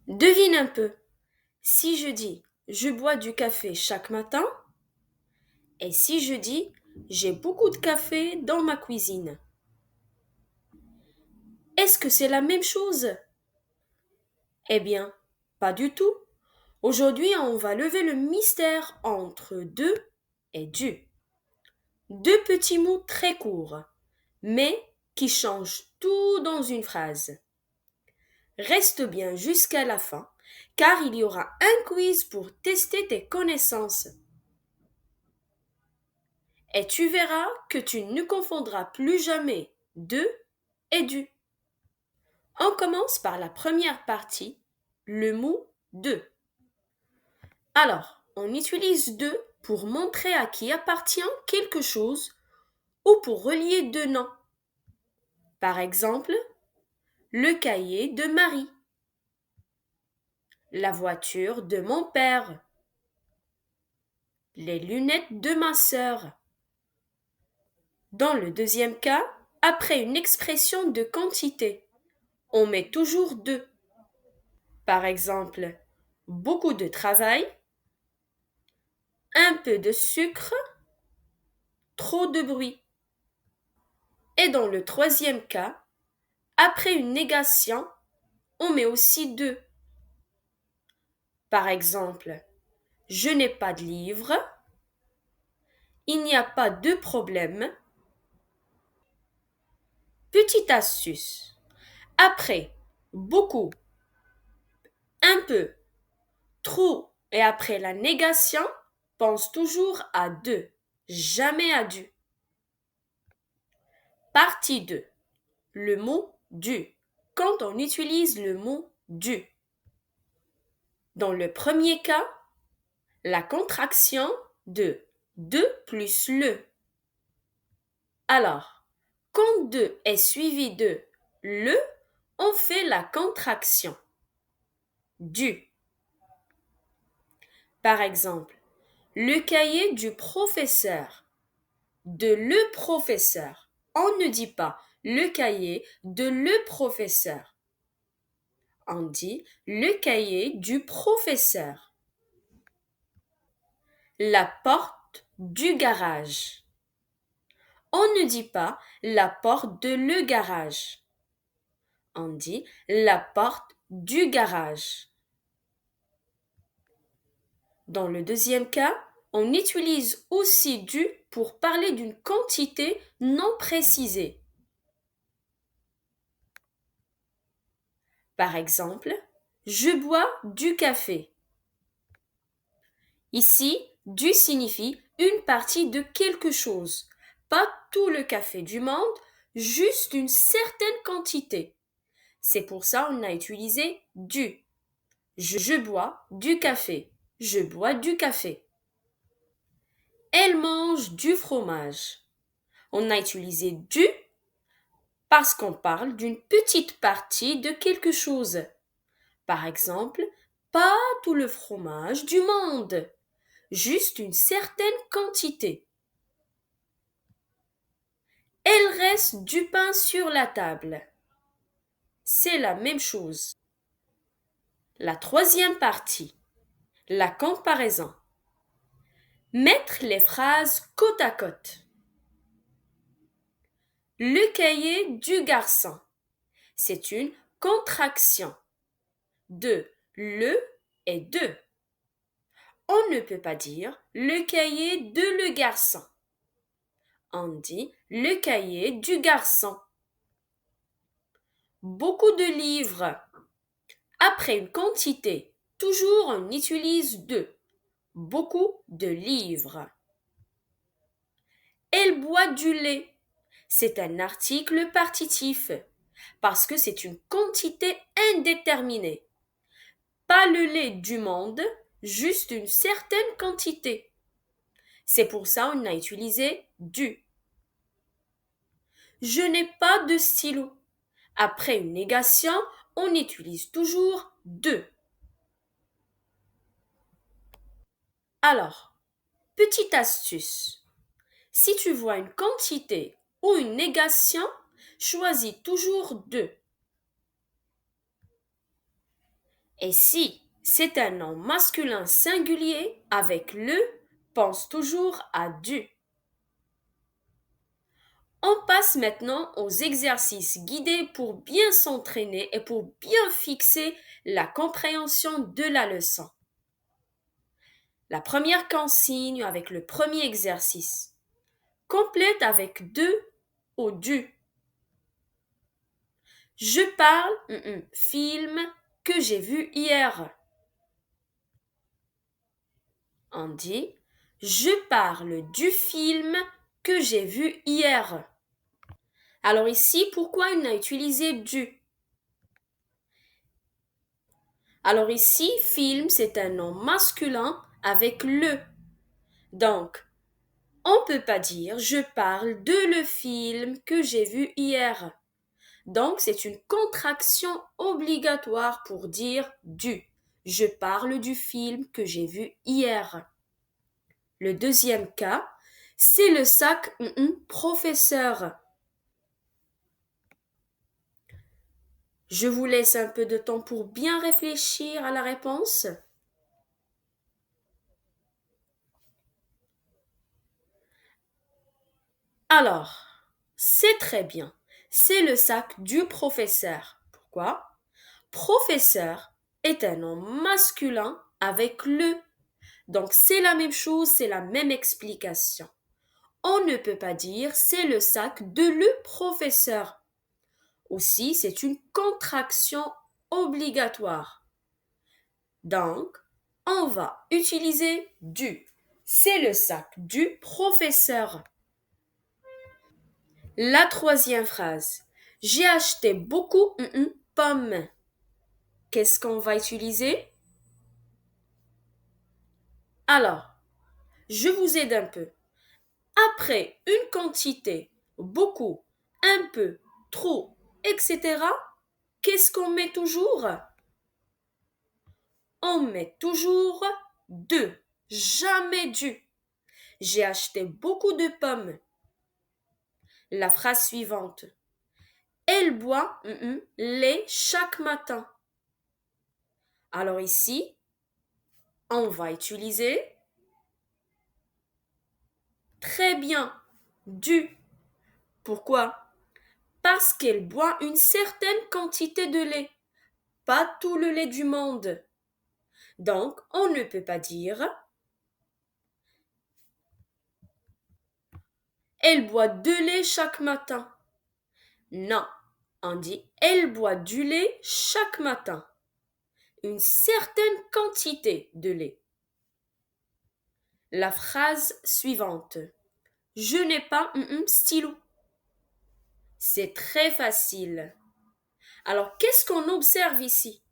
Devine un peu. Si je dis je bois du café chaque matin, et si je dis j'ai beaucoup de café dans ma cuisine, est-ce que c'est la même chose? Eh bien, pas du tout. Aujourd'hui, on va lever le mystère entre deux et du. Deux petits mots très courts, mais qui changent tout dans une phrase. Reste bien jusqu'à la fin, car il y aura un quiz pour tester tes connaissances. Et tu verras que tu ne confondras plus jamais de et du. On commence par la première partie, le mot de. Alors, on utilise de pour montrer à qui appartient quelque chose ou pour relier deux noms. Par exemple, le cahier de Marie, la voiture de mon père, les lunettes de ma sœur. Dans le deuxième cas, après une expression de quantité, on met toujours de. Par exemple, beaucoup de travail, un peu de sucre, trop de bruit. Et dans le troisième cas, après une négation, on met aussi de. Par exemple, je n'ai pas de livre, il n'y a pas de problème. Petite astuce. Après beaucoup, un peu, trop et après la négation, pense toujours à de, jamais à du. Partie 2. Le mot du. Quand on utilise le mot du. Dans le premier cas, la contraction de plus le. Alors, quand de est suivi de le, on fait la contraction du. Par exemple, le cahier du professeur, de le professeur. On ne dit pas le cahier de le professeur. On dit le cahier du professeur. La porte du garage. On ne dit pas la porte de le garage. On dit la porte du garage. Dans le deuxième cas, on utilise aussi du pour parler d'une quantité non précisée. Par exemple, je bois du café. Ici, du signifie une partie de quelque chose, pas tout le café du monde, juste une certaine quantité. C'est pour ça qu'on a utilisé du. Je bois du café. Je bois du café. Elle mange du fromage. On a utilisé du parce qu'on parle d'une petite partie de quelque chose. Par exemple, pas tout le fromage du monde, juste une certaine quantité. Elle reste du pain sur la table. C'est la même chose. La troisième partie, la comparaison. Mettre les phrases côte à côte. Le cahier du garçon. C'est une contraction de le et de. On ne peut pas dire le cahier de le garçon. On dit le cahier du garçon. Beaucoup de livres. Après une quantité, toujours on utilise de. Beaucoup de livres. Elle boit du lait. C'est un article partitif parce que c'est une quantité indéterminée. Pas le lait du monde, juste une certaine quantité. C'est pour ça qu'on a utilisé du. Je n'ai pas de stylo. Après une négation, on utilise toujours de. Alors, petite astuce. Si tu vois une quantité ou une négation, choisis toujours de. Et si c'est un nom masculin singulier avec le, pense toujours à du. On passe maintenant aux exercices guidés pour bien s'entraîner et pour bien fixer la compréhension de la leçon. La première consigne avec le premier exercice. Complète avec de ou du. Je parle film que j'ai vu hier. On dit je parle du film que j'ai vu hier. Alors ici, pourquoi on a utilisé du? Alors ici, film, c'est un nom masculin avec le. Donc, on ne peut pas dire je parle de le film que j'ai vu hier. Donc, c'est une contraction obligatoire pour dire du. Je parle du film que j'ai vu hier. Le deuxième cas, c'est le sac professeur. Je vous laisse un peu de temps pour bien réfléchir à la réponse. Alors, c'est très bien. C'est le sac du professeur. Pourquoi? Professeur est un nom masculin avec le. Donc c'est la même chose, c'est la même explication. On ne peut pas dire c'est le sac de le professeur. Aussi, c'est une contraction obligatoire. Donc, on va utiliser du. C'est le sac du professeur. La troisième phrase. J'ai acheté beaucoup pommes. Qu'est-ce qu'on va utiliser? Alors, je vous aide un peu. Après une quantité, beaucoup, un peu, trop, etc., qu'est-ce qu'on met toujours? On met toujours de, jamais du. J'ai acheté beaucoup de pommes. La phrase suivante. Elle boit lait chaque matin. Alors ici, on va utiliser très bien du. Pourquoi? Parce qu'elle boit une certaine quantité de lait, pas tout le lait du monde. Donc, on ne peut pas dire elle boit de lait chaque matin. Non, on dit elle boit du lait chaque matin. Une certaine quantité de lait. La phrase suivante. Je n'ai pas stylo. C'est très facile. Alors, qu'est-ce qu'on observe ici?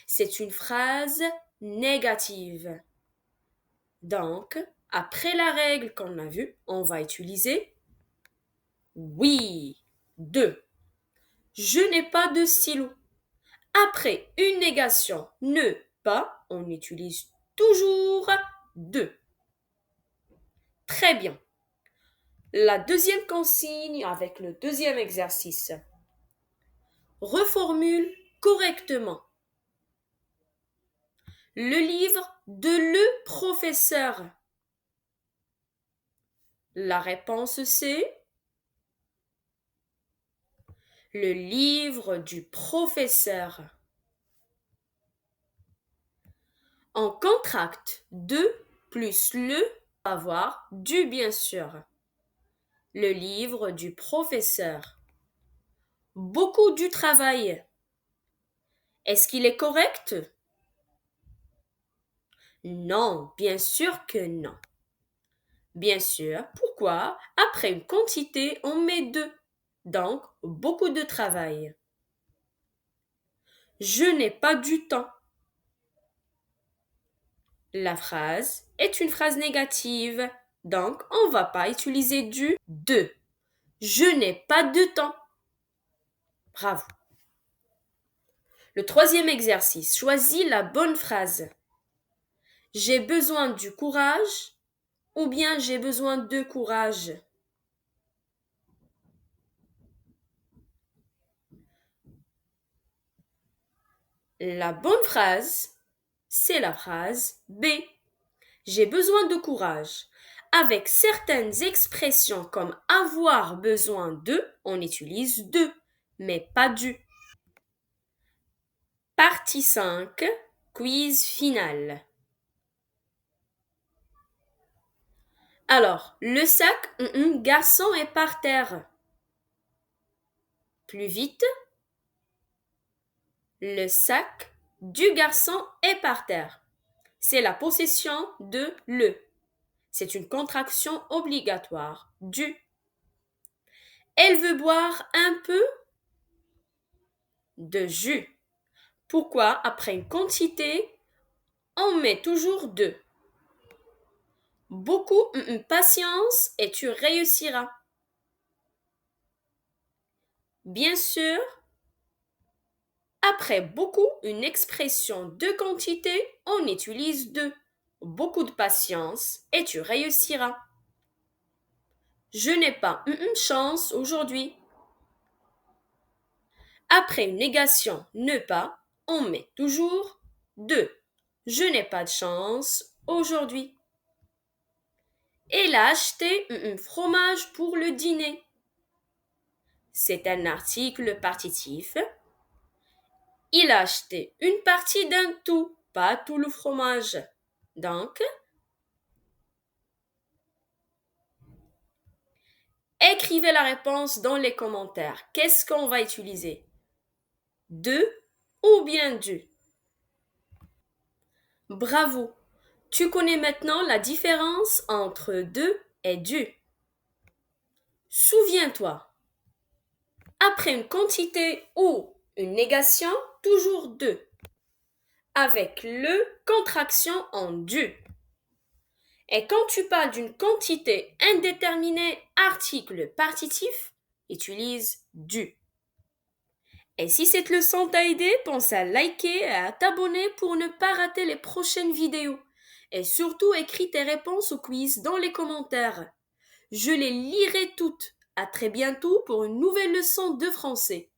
C'est une phrase négative. Donc, après la règle qu'on a vue, on va utiliser oui, de. Je n'ai pas de stylo. Après une négation ne pas, on utilise toujours de. Très bien. La deuxième consigne avec le deuxième exercice. Reformule correctement. Le livre de le professeur. La réponse c'est le livre du professeur. On contracte de plus le, avoir du bien sûr. Le livre du professeur. Beaucoup du travail. Est-ce qu'il est correct? Non, bien sûr que non. Bien sûr, pourquoi? Après une quantité, on met deux. Donc, beaucoup de travail. Je n'ai pas du temps. La phrase est une phrase négative, donc on ne va pas utiliser du de. Je n'ai pas de temps. Bravo. Le troisième exercice, choisis la bonne phrase. J'ai besoin du courage ou bien j'ai besoin de courage. La bonne phrase, c'est la phrase B. J'ai besoin de courage. Avec certaines expressions comme avoir besoin de, on utilise de, mais pas du. Partie 5, quiz final. Alors, le sac, garçon est par terre. Plus vite. Le sac du garçon est par terre. C'est la possession de le. C'est une contraction obligatoire. Du. Elle veut boire un peu de jus. Pourquoi, après une quantité, on met toujours de? Beaucoup, patience et tu réussiras. Bien sûr, après beaucoup, une expression de quantité, on utilise de. Beaucoup de patience et tu réussiras. Je n'ai pas chance aujourd'hui. Après une négation ne pas, on met toujours de. Je n'ai pas de chance aujourd'hui. Elle a acheté un fromage pour le dîner. C'est un article partitif. Il a acheté une partie d'un tout, pas tout le fromage. Donc, écrivez la réponse dans les commentaires. Qu'est-ce qu'on va utiliser? De ou bien du? Bravo! Tu connais maintenant la différence entre de et du. Souviens-toi, après une quantité ou une négation, toujours de. Avec le, contraction en du. Et quand tu parles d'une quantité indéterminée, article partitif, utilise du. Et si cette leçon t'a aidé, pense à liker et à t'abonner pour ne pas rater les prochaines vidéos. Et surtout, écris tes réponses au quiz dans les commentaires. Je les lirai toutes. À très bientôt pour une nouvelle leçon de français.